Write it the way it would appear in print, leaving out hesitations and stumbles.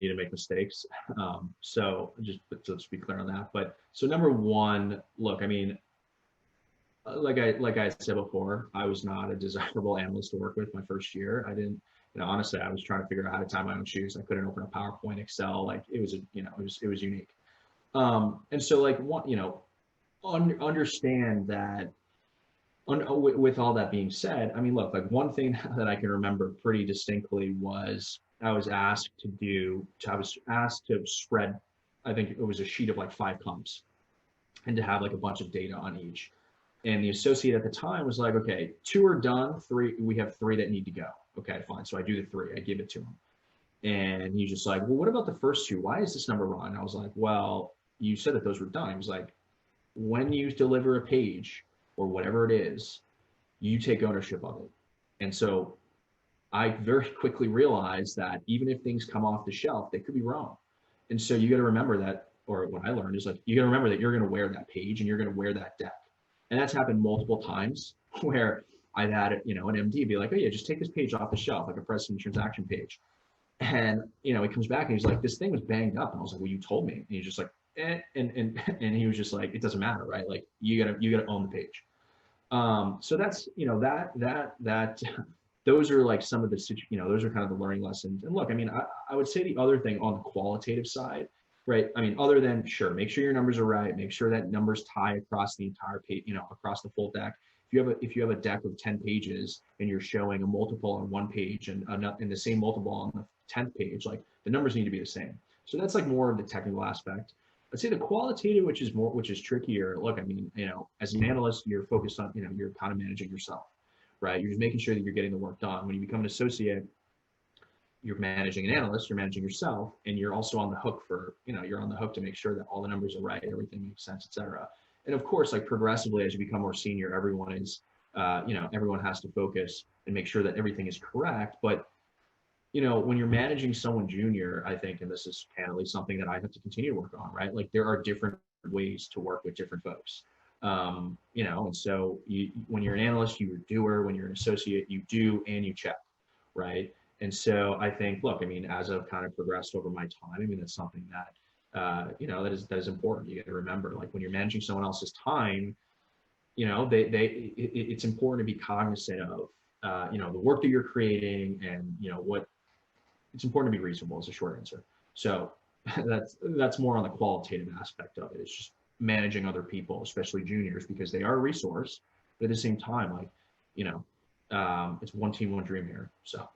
to make mistakes. So just to let's be clear on that. But so number one, look, I mean, like I said before, I was not a desirable analyst to work with my first year. I didn't, honestly, I was trying to figure out how to tie my own shoes. I couldn't open a PowerPoint, Excel, like it was, it was unique. And so like one, understand that with all that being said, I mean, look, like one thing that I can remember pretty distinctly was I was asked to spread, I think it was a sheet of like 5 columns and to have like a bunch of data on each. And the associate at the time was like, okay, 2 are done, 3, we have 3 that need to go. Okay, fine. So I do the 3, I give it to him. And he's just like, well, what about the first 2? Why is this number wrong? And I was like, well, you said that those were done. He was like, when you deliver a page or whatever it is, you take ownership of it. And so I very quickly realized that even if things come off the shelf, they could be wrong. And so you got to remember that, or what I learned is like, you got to remember that you're going to wear that page and you're going to wear that deck. And that's happened multiple times where I've had, an MD be like, oh yeah, just take this page off the shelf, like a precedent transaction page. And, he comes back and he's like, this thing was banged up. And I was like, well, you told me. And he's just like, and he was just like, it doesn't matter, right? Like you gotta own the page. So that's, that those are like some of the, those are kind of the learning lessons. And look, I mean, I would say the other thing on the qualitative side, right? I mean, other than sure, make sure your numbers are right, make sure that numbers tie across the entire page, across the full deck. If you have a deck of 10 pages and you're showing a multiple on one page and the same multiple on the 10th page, like the numbers need to be the same. So that's like more of the technical aspect. I'd say the qualitative, which is trickier. Look, I mean, as an analyst, you're focused on, you're kind of managing yourself, right? You're just making sure that you're getting the work done. When you become an associate, you're managing an analyst, you're managing yourself, and you're also on the hook for, you're on the hook to make sure that all the numbers are right, everything makes sense, et cetera. And of course, like progressively, as you become more senior, everyone has to focus and make sure that everything is correct. But when you're managing someone junior, I think, and this is candidly something that I have to continue to work on, right? Like there are different ways to work with different folks. And so when you're an analyst, you're a doer. When you're an associate, you do and you check, right? And so I think, look, I mean, as I've kind of progressed over my time, I mean, that's something that, that is important. You got to remember, like when you're managing someone else's time, it's important to be cognizant of, the work that you're creating and, what it's important to be reasonable is a short answer. So that's more on the qualitative aspect of it. It's just managing other people, especially juniors, because they are a resource, but at the same time, like, it's one team, one dream here. So